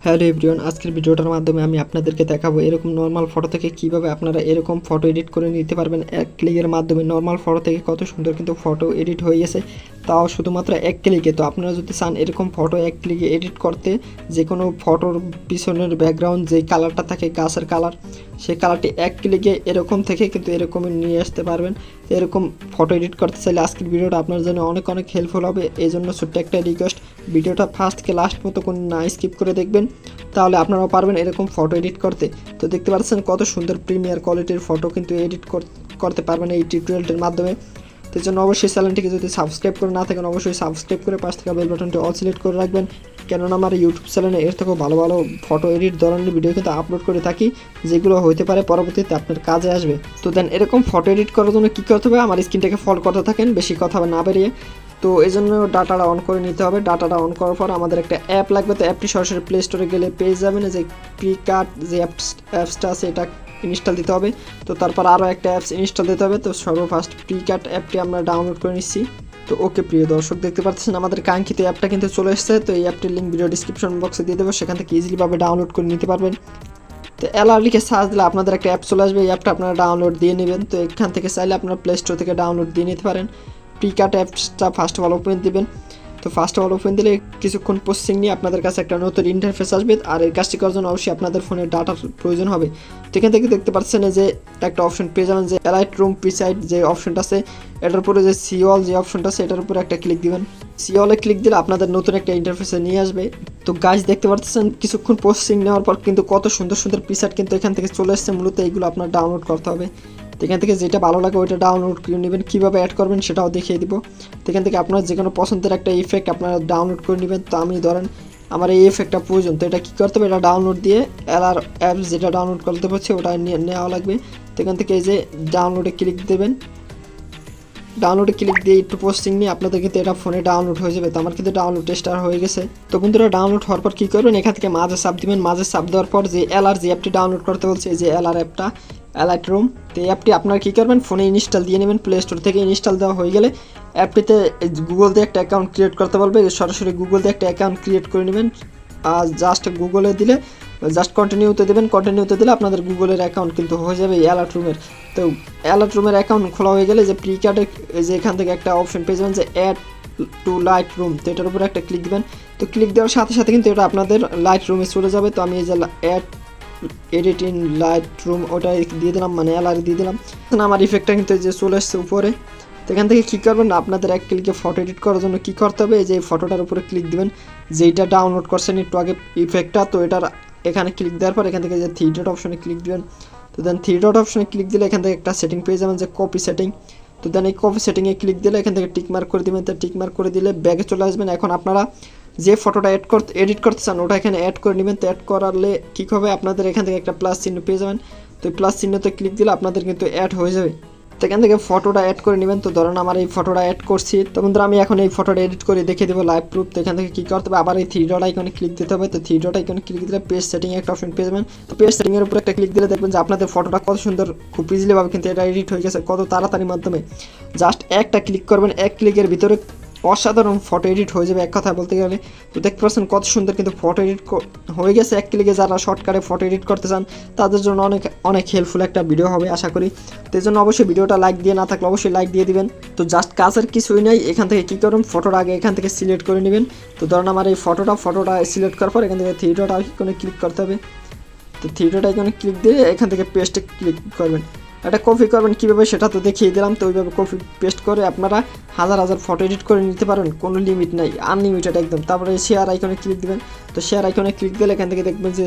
Hello everyone, আজকের ভিডিওটার মাধ্যমে আমি আপনাদেরকে দেখাবো এরকম নর্মাল ফটো থেকে কিভাবে আপনারা এরকম ফটো এডিট করে নিতে পারবেন এক ক্লিকের মাধ্যমে। নর্মাল ফটো থেকে কত সুন্দর কিন্তু ফটো এডিট হয়ে গেছে, তাও শুধুমাত্র এক ক্লিকে। তো আপনারা যদি চান এরকম ফটো এক ক্লিকে এডিট করতে, যে কোনো ফটোর পিছনের ব্যাকগ্রাউন্ড যে কালারটা থাকে গাছের কালার, সেই কালারটি এক ক্লিকে এরকম থেকে কিন্তু এরকমই নিয়ে আসতে পারবেন। এরকম ফটো এডিট করতে চাইলে আজকের ভিডিওটা আপনার জন্য অনেক অনেক হেল্পফুল হবে। এই জন্য ছোট্ট একটা রিকোয়েস্ট, ভিডিওটা ফার্স্ট থেকে লাস্ট মতো কোনো না স্কিপ করে দেখবেন, তাহলে আপনারাও পারবেন এরকম ফটো এডিট করতে। তো দেখতে পাচ্ছেন কত সুন্দর প্রিমিয়ার কোয়ালিটির ফটো কিন্তু এডিট করতে পারবেন এই টিউটোরিয়ালটির মাধ্যমে। তো এই জন্য অবশ্যই চ্যানেলটিকে যদি সাবস্ক্রাইব করে না থাকেন অবশ্যই সাবস্ক্রাইব করে পাশ থেকে বেল বাটনটি অল সিলেক্ট করে রাখবেন, কেননা আমার ইউটিউব চ্যানেলে এর থেকেও ভালো ভালো ফটো এডিট ধরনের ভিডিও কিন্তু আপলোড করে থাকি, যেগুলো হতে পারে পরবর্তীতে আপনার কাজে আসবে। তো দেন এরকম ফটো এডিট করার জন্য কী করতে হবে, আমার স্ক্রিনটাকে ফলো করতে থাকেন বেশি কথা না বেরিয়ে। তো এই জন্য ডাটাটা অন করে নিতে হবে। ডাটাটা অন করার পর আমাদের একটা অ্যাপ লাগবে। তো অ্যাপটি সরাসরি প্লে স্টোরে গেলে পেয়ে যাবেন, যে ক্রিকাট যে অ্যাপসটা আছে এটা ইনস্টল দিতে হবে। তো তারপর আরও একটা অ্যাপস ইনস্টল দিতে হবে। তো সর্বফার্স্ট ক্রিকাট অ্যাপটি আমরা ডাউনলোড করে নিচ্ছি। তো ওকে প্রিয় দর্শক, দেখতে পাচ্ছেন আমাদের কাঙ্ক্ষিত অ্যাপটা কিন্তু চলে এসেছে। তো এই অ্যাপটির লিঙ্ক ভিডিও ডিসক্রিপশন বক্সে দিয়ে দেবো, সেখান থেকে ইজিলিভাবে ডাউনলোড করে নিতে পারবেন। তো লিখে সার্চ দিলে আপনাদের একটা অ্যাপ চলে আসবে, এই অ্যাপটা আপনারা ডাউনলোড দিয়ে নেবেন। তো এখান থেকে চাইলে আপনারা প্লে স্টোর থেকে ডাউনলোড দিয়ে নিতে পারেন। ক্রিকাট অ্যাপসটা ফার্স্ট অফ অল ওপেন দিবেন। তো ফার্স্ট অফ অল ওপেন দিলে কিছুক্ষণ প্রসেসিং নিয়ে আপনাদের কাছে একটা নতুন ইন্টারফেস আসবে। আর এই কাজটি করার জন্য অবশ্যই আপনাদের ফোনে ডাটার প্রয়োজন হবে। তো এখান থেকে দেখতে পাচ্ছেন যে একটা অপশন পেয়ে যাবেন, যে লাইটরুম প্রিসাইড যে অপশনটা আছে, এটার উপরে যে সিওল যে অপশনটা আছে এটার উপরে একটা ক্লিক দিবেন। সিওলে ক্লিক দিলে আপনাদের নতুন একটা ইন্টারফেসে নিয়ে আসবে। তো গাইজ দেখতে পাচ্ছেন কিছুক্ষণ প্রসেসিং নেওয়ার পর কিন্তু কত সুন্দর সুন্দর প্রিসাইড কিন্তু এখান থেকে চলে এসেছে। মূলত এইগুলো আপনার ডাউনলোড করতে হবে। তো এখান থেকে যেটা ভালো লাগে ওইটা ডাউনলোড করে নেবেন। কীভাবে অ্যাড করবেন সেটাও দেখিয়ে দিব। তো এখান থেকে আপনার যে কোনো পছন্দের একটা ইফেক্ট আপনারা ডাউনলোড করে নেবেন। তো আমি ধরেন আমার এই ইফেক্টটা প্রয়োজন, তো এটা কী করতে হবে, এটা ডাউনলোড দিয়ে অ্যাপস যেটা ডাউনলোড করতে পারছি ওটা নেওয়া লাগবে। তো এখান থেকে এই যে ডাউনলোডে ক্লিক দেবেন। ডাউনলোডে ক্লিক দিয়ে একটু পোস্টিং নিয়ে আপনাদের কিন্তু এটা ফোনে ডাউনলোড হয়ে যাবে। তো আমার কিন্তু ডাউনলোড স্টার্ট হয়ে গেছে। তো বন্ধুরা ডাউনলোড হওয়ার পর কী করবেন, এখান থেকে মাঝে চাপ দিবেন। মাঝে চাপ দেওয়ার পর যে যে অ্যাপটি ডাউনলোড করতে বলছে, এই যে অ্যাপটা লাইটরুম, তো এই অ্যাপটি আপনারা কী করবেন, ফোনে ইনস্টল দিয়ে নেবেন। প্লে স্টোর থেকে ইনস্টল দেওয়া হয়ে গেলে অ্যাপটিতে গুগল দিয়ে একটা অ্যাকাউন্ট ক্রিয়েট করতে বলবে। সরাসরি গুগল দিয়ে একটা অ্যাকাউন্ট ক্রিয়েট করে নেবেন। আর জাস্ট গুগলে দিলে জাস্ট কন্টিনিউতে দেবেন। কন্টিনিউতে দিলে আপনাদের গুগলের অ্যাকাউন্ট কিন্তু হয়ে যাবে লাইটরুমের। তো লাইটরুমের অ্যাকাউন্ট খোলা হয়ে গেলে যে প্রিকার্ডে যে এখান থেকে একটা অপশন পেয়ে যাবেন যে অ্যাড টু লাইটরুম, তো এটার উপরে একটা ক্লিক দিবেন। তো ক্লিক দেওয়ার সাথে সাথে কিন্তু এটা আপনাদের লাইটরুমে চলে যাবে। তো আমি এই যে অ্যাড এডিট ইন লাইটরুম ওটা দিয়ে দিলাম, মানে দিয়ে দিলাম। আমার ইফেক্টটা কিন্তু যে চলে এসছে উপরে। তো এখান থেকে কী করবেন, আপনাদের এক ক্লিকে ফটো এডিট করার জন্য কী করতে হবে, এই যে ফটোটার উপরে ক্লিক দিবেন, যেইটা ডাউনলোড করছেন একটু আগে ইফেক্টটা। তো এটার এখানে ক্লিক দেওয়ার পর এখান থেকে যে থ্রি ডট অপশনে ক্লিক দিবেন। তো দেন থ্রি ডট অপশনে ক্লিক দিলে এখান থেকে একটা সেটিং পেয়ে যাবেন, যে কপি সেটিং। তো দেন এই কপি সেটিংয়ে ক্লিক দিলে এখান থেকে টিক মার্ক করে দেবেন। তো টিক মার্ক করে দিলে ব্যাগে চলে আসবেন। এখন আপনারা যে ফটোটা এডিট করতে চান ওটা এখানে অ্যাড করে নেবেন। তো অ্যাড করালে কী হবে, আপনাদের এখান থেকে একটা প্লাস চিহ্ন পেয়ে যাবেন। তো এই প্লাস চিহ্নতে ক্লিক দিলে আপনাদের কিন্তু অ্যাড হয়ে যাবে। তো এখান থেকে ফটোটা অ্যাড করে নেবেন। তো ধরেন আমার এই ফটোটা অ্যাড করছি, তো বন্ধুরা আমি এখন এই ফটোটা এডিট করে দেখিয়ে দেবো লাইভ প্রুফ। তো এখান থেকে কী করতে হবে, আবার এই থ্রি ডট আইকনে ক্লিক দিতে হবে। তো থ্রি ডট আইকনে ক্লিক দিলে পেজ সেটিংয়ে একটা অপশন পেয়ে যাবেন। তো পেজ সেটিংয়ের উপরে একটা ক্লিক দিলে দেখবেন যে আপনাদের ফটোটা কত সুন্দর, খুব ইজিলিভাবে কিন্তু এটা এডিট হয়ে গেছে, কত তাড়াতাড়ির মাধ্যমে। জাস্ট একটা ক্লিক করবেন, এক ক্লিকের ভিতরে অসাধারণ ফটো এডিট হয়ে যাবে এক কথা বলতে গেলে। তো দেখতে পাচ্ছেন কত সুন্দর কিন্তু ফটো এডিট হয়ে গেছে এক ক্লিকে। যারা শর্টকাটে ফটো এডিট করতে চান তাদের জন্য অনেক অনেক হেল্পফুল একটা ভিডিও হবে আশা করি। তো এই জন্য অবশ্যই ভিডিওটা লাইক দিয়ে না থাকলে অবশ্যই লাইক দিয়ে দিবেন। তো জাস্ট কাজের কিছুই নেই, এখান থেকে কী করুন, ফটোর আগে এখান থেকে সিলেক্ট করে নেবেন। তো ধরুন আমার এই ফটোটা সিলেক্ট করার পর এখান থেকে থ্রি ডট আইকনে ক্লিক করতে হবে। তো থ্রি ডট আইকনে ক্লিক দিয়ে এখান থেকে পেস্টে ক্লিক করবেন। এটা কপি করবেন কীভাবে সেটা তো দেখিয়ে দিলাম। তো ওইভাবে কপি পেস্ট করে আপনারা হাজার হাজার ফটো এডিট করে নিতে পারেন, কোনো লিমিট নাই, আনলিমিটেড একদম। তারপরে শেয়ার আইকনে ক্লিক দেবেন। তো শেয়ার আইকনে ক্লিক দিলে এখান থেকে দেখবেন যে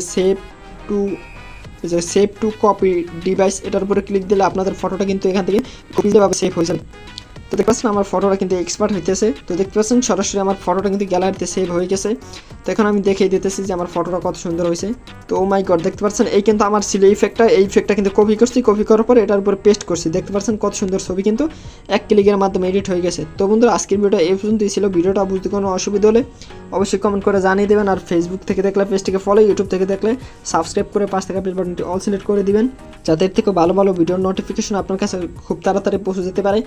সেভ টু কপি ডিভাইস, এটার উপরে ক্লিক দিলে আপনাদের ফটোটা কিন্তু এখান থেকে কপিভাবে সেভ হয়ে যাবে। তো দেখতে পাচ্ছেন আমার ফটোটা কিন্তু এক্সপার্ট হইতেছে। তো দেখতে পাচ্ছেন সরাসরি আমার ফটোটা কিন্তু গ্যালারিতে সেভ হয়ে গেছে। তো এখন আমি দেখিয়ে দিতেছি যে আমার ফটোটা কত সুন্দর হয়েছে। তো ও মাই গড, দেখতে পাচ্ছেন এই কিন্তু আমার ছিল এই ইফেক্টটা কিন্তু কপি করছি, কপি করার পর এটার উপরে পেস্ট করছি। দেখতে পাচ্ছেন কত সুন্দর ছবি কিন্তু এক ক্লিকের মাধ্যমে এডিট হয়ে গেছে। তো বন্ধুরা আজকের ভিডিওটা এই পর্যন্তই ছিল। ভিডিওটা বুঝতে কোনো অসুবিধা হলে অবশ্যই কমেন্ট করে জানিয়ে দেবেন। আর ফেসবুক থেকে দেখলে পেজটিকে ফলো, ইউটিউব থেকে দেখলে সাবস্ক্রাইব করে পাশ থেকে বেল বাটনটি অল সিলেক্ট করে দিবেন, যাতে এর থেকে ভালো ভালো ভিডিওর নোটিফিকেশন আপনার কাছে খুব তাড়াতাড়ি পৌঁছে যেতে পারে।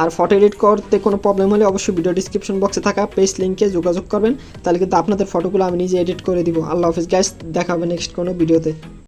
আর ফটো ফটো এডিট করতে কোনো প্রবলেম হলে অবশ্যই ভিডিও ডিসক্রিপশন বক্সে থাকা পেজ লিঙ্কে যোগাযোগ করবেন, তাহলে কিন্তু আপনাদের ফটোগুলো আমি নিজে এডিট করে দিব। আল্লাহ হাফেজ গাইস, দেখা হবে নেক্সট কোনো ভিডিওতে।